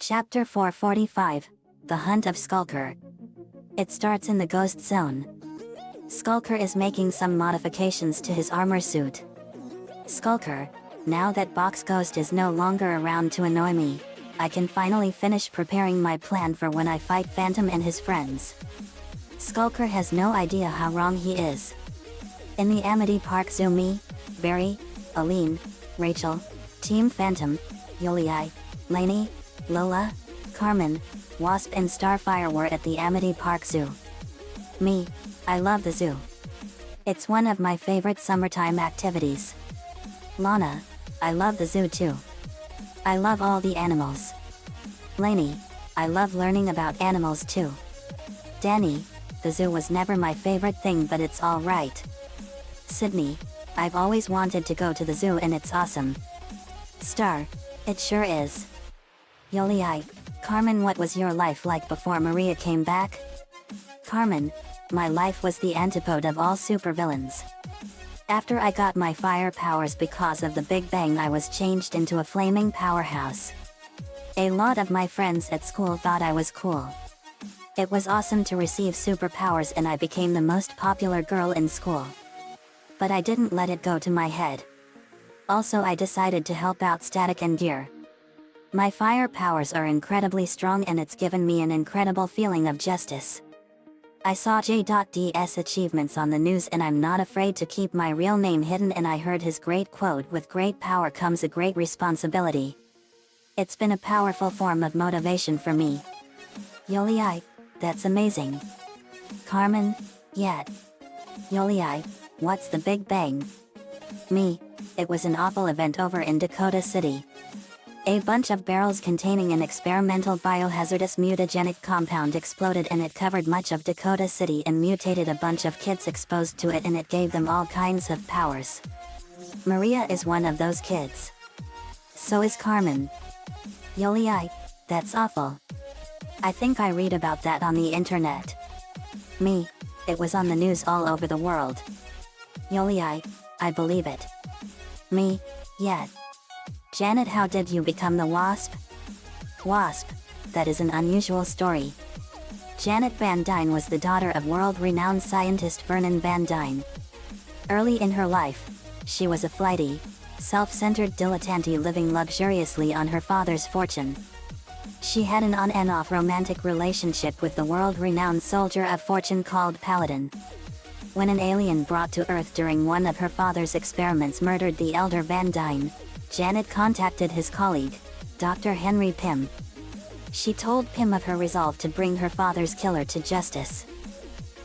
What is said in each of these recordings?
Chapter 445, The Hunt of Skulker. It starts in the Ghost Zone. Skulker is making some modifications to his armor suit. Skulker, now that Box Ghost is no longer around to annoy me, I can finally finish preparing my plan for when I fight Phantom and his friends. Skulker has no idea how wrong he is. In the Amity Park Zoo, me, Barry, Aline, Rachel, Team Phantom, Yuli, Lainey, Lola, Carmen, Wasp and Starfire were at the Amity Park Zoo. Me, I love the zoo. It's one of my favorite summertime activities. Lana, I love the zoo too. I love all the animals. Lainey, I love learning about animals too. Danny, the zoo was never my favorite thing, but it's alright. Sydney, I've always wanted to go to the zoo and it's awesome. Star, it sure is. Yoli, Carmen, what was your life like before Maria came back? Carmen, my life was the antipode of all supervillains. After I got my fire powers because of the Big Bang, I was changed into a flaming powerhouse. A lot of my friends at school thought I was cool. It was awesome to receive superpowers and I became the most popular girl in school. But I didn't let it go to my head. Also, I decided to help out Static and Gear. My fire powers are incredibly strong and it's given me an incredible feeling of justice. I saw J.D's achievements on the news and I'm not afraid to keep my real name hidden, and I heard his great quote, "With great power comes a great responsibility." It's been a powerful form of motivation for me. Yoli, that's amazing. Carmen, yeah. Yoli, what's the Big Bang? Me, it was an awful event over in Dakota City. A bunch of barrels containing an experimental biohazardous mutagenic compound exploded and it covered much of Dakota City and mutated a bunch of kids exposed to it, and it gave them all kinds of powers. Maria is one of those kids. So is Carmen. Yoli, that's awful. I think I read about that on the internet. Me, it was on the news all over the world. Yoli, I believe it. Me, yeah. Janet, how did you become the Wasp? Wasp, that is an unusual story. Janet Van Dyne was the daughter of world-renowned scientist Vernon Van Dyne. Early in her life, she was a flighty, self-centered dilettante living luxuriously on her father's fortune. She had an on and off romantic relationship with the world-renowned soldier of fortune called Paladin. When an alien brought to Earth during one of her father's experiments murdered the elder Van Dyne, Janet contacted his colleague, Dr. Henry Pym. She told Pym of her resolve to bring her father's killer to justice.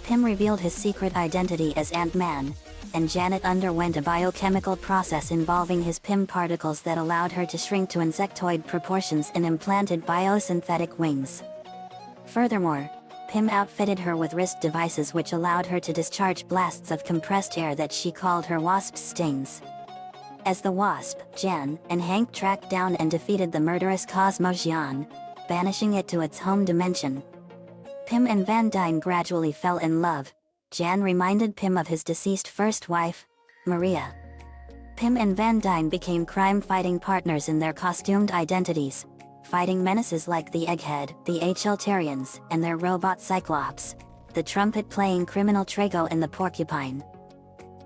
Pym revealed his secret identity as Ant-Man, and Janet underwent a biochemical process involving his Pym particles that allowed her to shrink to insectoid proportions and implanted biosynthetic wings. Furthermore, Pym outfitted her with wrist devices which allowed her to discharge blasts of compressed air that she called her Wasp's stings. As the Wasp, Jan and Hank tracked down and defeated the murderous Cosmogeon, banishing it to its home dimension. Pym and Van Dyne gradually fell in love. Jan reminded Pym of his deceased first wife, Maria. Pym and Van Dyne became crime-fighting partners in their costumed identities, fighting menaces like the Egghead, the Acheltarians, and their robot Cyclops, the trumpet-playing criminal Trago and the Porcupine.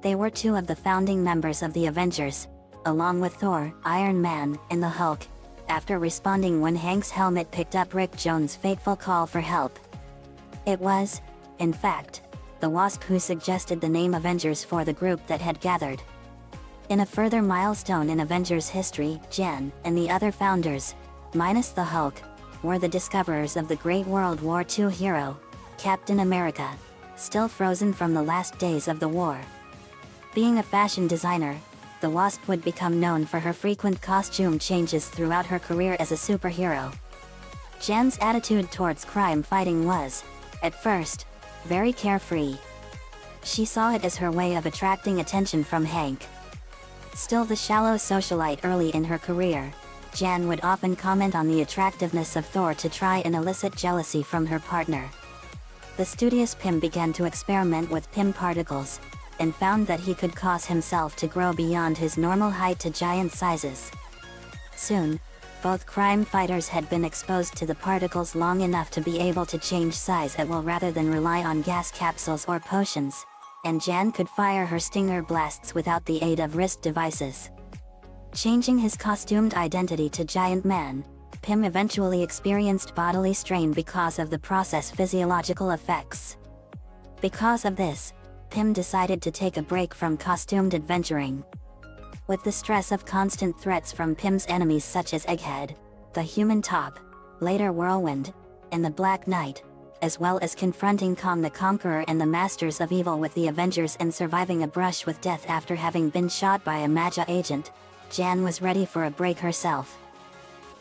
They were two of the founding members of the Avengers, along with Thor, Iron Man, and the Hulk, after responding when Hank's helmet picked up Rick Jones' fateful call for help. It was, in fact, the Wasp who suggested the name Avengers for the group that had gathered. In a further milestone in Avengers history, Jan and the other founders, minus the Hulk, were the discoverers of the great World War II hero, Captain America, still frozen from the last days of the war. Being a fashion designer, the Wasp would become known for her frequent costume changes throughout her career as a superhero. Jan's attitude towards crime fighting was, at first, very carefree. She saw it as her way of attracting attention from Hank. Still the shallow socialite early in her career, Jan would often comment on the attractiveness of Thor to try and elicit jealousy from her partner. The studious Pym began to experiment with Pym particles, and found that he could cause himself to grow beyond his normal height to giant sizes. Soon, Both crime fighters had been exposed to the particles long enough to be able to change size at will rather than rely on gas capsules or potions, and Jan could fire her stinger blasts without the aid of wrist devices. Changing his costumed identity to Giant Man, Pim eventually experienced bodily strain because of the process physiological effects. Because of this, Pim decided to take a break from costumed adventuring. With the stress of constant threats from Pim's enemies such as Egghead, the Human Top, later Whirlwind, and the Black Knight, as well as confronting Kong the Conqueror and the Masters of Evil with the Avengers and surviving a brush with death after having been shot by a Magia agent, Jan was ready for a break herself.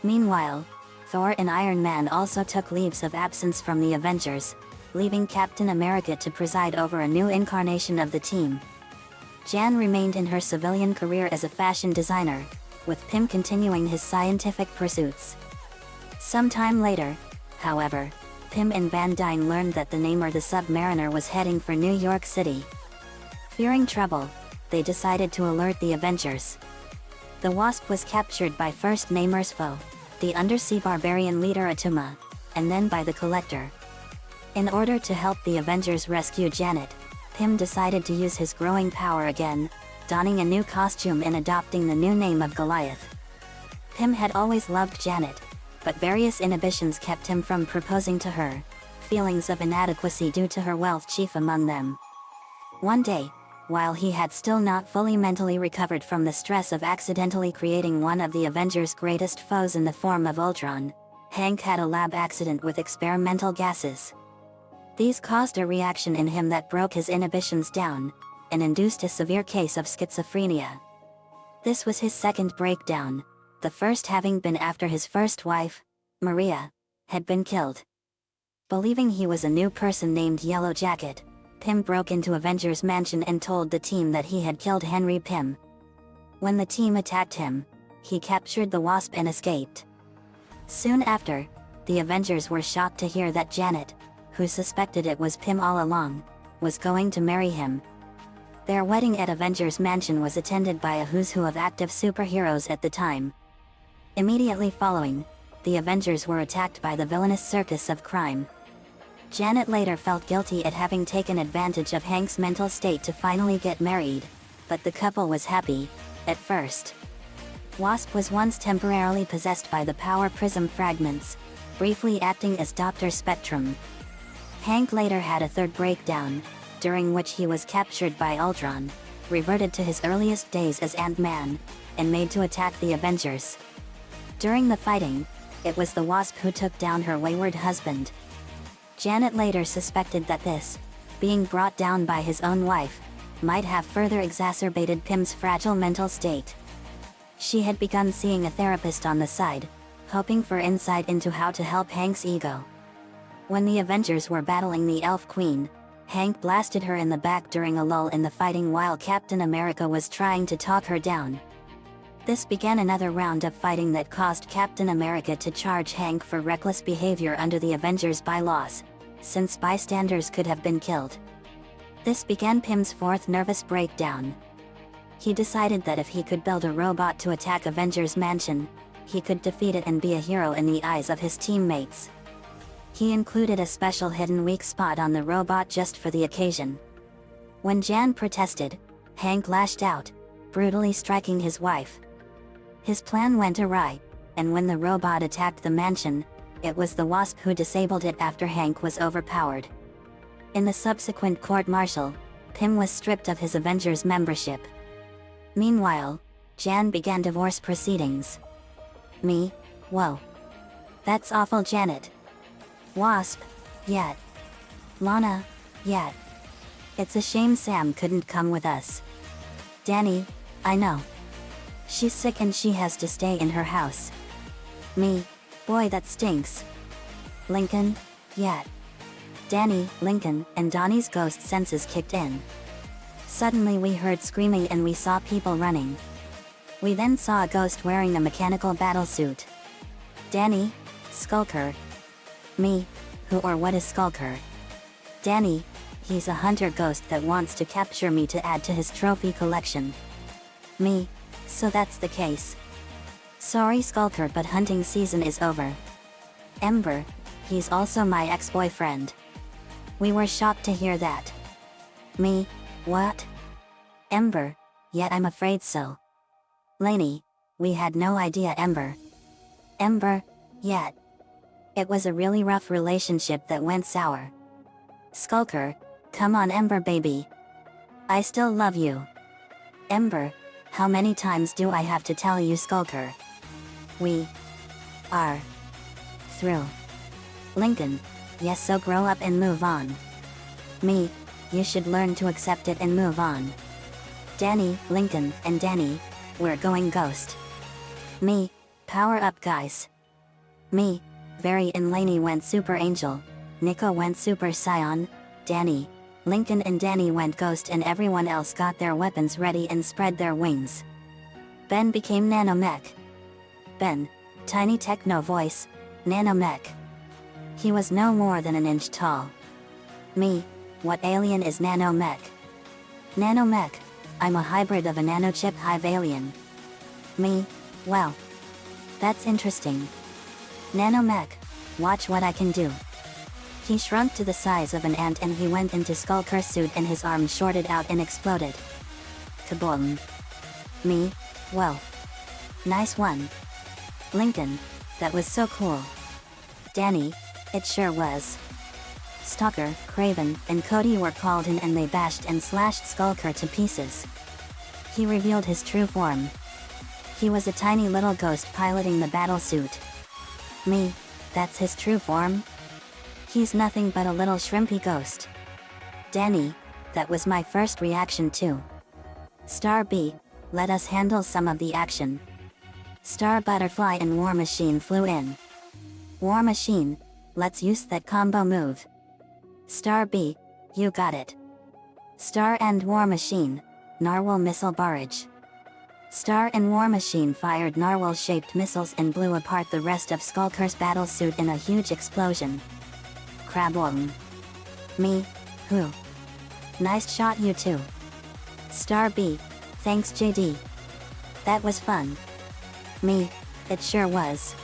Meanwhile, Thor and Iron Man also took leaves of absence from the Avengers, leaving Captain America to preside over a new incarnation of the team. Jan remained in her civilian career as a fashion designer, with Pim continuing his scientific pursuits. Sometime later, however, Pim and Van Dyne learned that the Namor the Submariner was heading for New York City. Fearing trouble, they decided to alert the Avengers. The Wasp was captured by first Namor's foe, the undersea barbarian leader Attuma, and then by the Collector. In order to help the Avengers rescue Janet, Pim decided to use his growing power again, donning a new costume and adopting the new name of Goliath. Pim had always loved Janet, but various inhibitions kept him from proposing to her, feelings of inadequacy due to her wealth chief among them. One day, while he had still not fully mentally recovered from the stress of accidentally creating one of the Avengers' greatest foes in the form of Ultron, Hank had a lab accident with experimental gases. These caused a reaction in him that broke his inhibitions down, and induced a severe case of schizophrenia. This was his second breakdown, the first having been after his first wife, Maria, had been killed. Believing he was a new person named Yellow Jacket, Pim broke into Avengers Mansion and told the team that he had killed Henry Pym. When the team attacked him, he captured the Wasp and escaped. Soon after, the Avengers were shocked to hear that Janet, who suspected it was Pym all along, was going to marry him. Their wedding at Avengers Mansion was attended by a who's who of active superheroes at the time. Immediately following, the Avengers were attacked by the villainous circus of crime. Janet later felt guilty at having taken advantage of Hank's mental state to finally get married, but the couple was happy, at first. Wasp was once temporarily possessed by the power prism fragments, briefly acting as Dr. Spectrum. Hank later had a third breakdown, during which he was captured by Ultron, reverted to his earliest days as Ant-Man, and made to attack the Avengers. During the fighting, it was the Wasp who took down her wayward husband. Janet later suspected that this, being brought down by his own wife, might have further exacerbated Pym's fragile mental state. She had begun seeing a therapist on the side, hoping for insight into how to help Hank's ego. When the Avengers were battling the Elf Queen, Hank blasted her in the back during a lull in the fighting while Captain America was trying to talk her down. This began another round of fighting that caused Captain America to charge Hank for reckless behavior under the Avengers bylaws, since bystanders could have been killed. This began Pym's fourth nervous breakdown. He decided that if he could build a robot to attack Avengers Mansion, he could defeat it and be a hero in the eyes of his teammates. He included a special hidden weak spot on the robot just for the occasion. When Jan protested, Hank lashed out, brutally striking his wife. His plan went awry, and when the robot attacked the mansion, it was the Wasp who disabled it after Hank was overpowered. In the subsequent court-martial, Pym was stripped of his Avengers membership. Meanwhile, Jan began divorce proceedings. Me? Whoa. That's awful, Janet. Wasp? Yet. Lana? Yet. It's a shame Sam couldn't come with us. Danny? I know. She's sick and she has to stay in her house. Me? Boy, that stinks. Lincoln? Yet. Danny, Lincoln, and Donnie's ghost senses kicked in. Suddenly we heard screaming and we saw people running. We then saw a ghost wearing a mechanical battlesuit. Danny? Skulker. Me? Who or what is Skulker? Danny? He's a hunter ghost that wants to capture me to add to his trophy collection. Me? So that's the case. Sorry Skulker, but hunting season is over. Ember, he's also my ex-boyfriend. We were shocked to hear that. Me, what? Ember, yet I'm afraid so. Lainey, we had no idea Ember. Ember, yet. It was a really rough relationship that went sour. Skulker, come on Ember baby. I still love you. Ember, how many times do I have to tell you Skulker? We are through. Lincoln, yes, so grow up and move on. Me, you should learn to accept it and move on. Danny, Lincoln, and Danny, we're going ghost. Me, power up guys. Me, Very and Lainey went super angel, Nico went super scion, Danny, Lincoln and Danny went ghost, and everyone else got their weapons ready and spread their wings. Ben became nanomech. Ben, tiny techno voice, nanomech. He was no more than an inch tall. Me, what alien is nanomech? Nanomech, I'm a hybrid of a nanochip hive alien. Me, well. That's interesting. Nanomech, watch what I can do. He shrunk to the size of an ant and he went into Skulker's suit and his arm shorted out and exploded. Kaboom. Me, well. Nice one. Lincoln, that was so cool. Danny, it sure was. Stalker, Craven, and Cody were called in and they bashed and slashed Skulker to pieces. He revealed his true form. He was a tiny little ghost piloting the battle suit. Me, that's his true form? He's nothing but a little shrimpy ghost. Danny, that was my first reaction too. Star B, let us handle some of the action. Star Butterfly and War Machine flew in. War Machine, let's use that combo move. Star B, you got it. Star and War Machine, Narwhal Missile Barrage. Star and War Machine fired narwhal-shaped missiles and blew apart the rest of Skulker's battle suit in a huge explosion. Crabwom. Me, who? Nice shot you too. Star B, thanks JD. That was fun. Me, it sure was.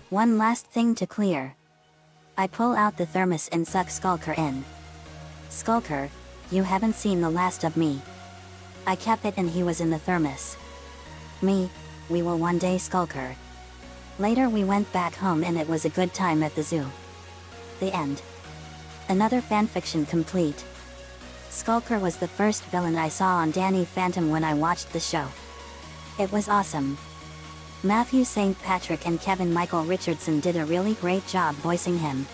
One last thing to clear. I pull out the thermos and suck Skulker in. Skulker, you haven't seen the last of me. I kept it and he was in the thermos. Me, we will one day Skulker. Later we went back home and it was a good time at the zoo. The end. Another fanfiction complete. Skulker was the first villain I saw on Danny Phantom when I watched the show. It was awesome. Matthew St. Patrick and Kevin Michael Richardson did a really great job voicing him.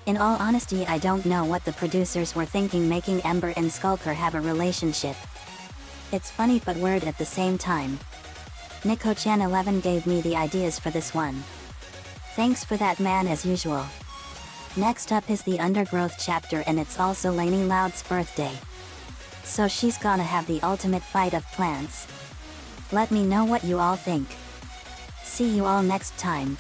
In all honesty, I don't know what the producers were thinking making Ember and Skulker have a relationship. It's funny but weird at the same time. Nico-chan11 gave me the ideas for this one. Thanks for that man as usual. Next up is the Undergrowth chapter and it's also Lainey Loud's birthday. So she's gonna have the ultimate fight of plants. Let me know what you all think. See you all next time.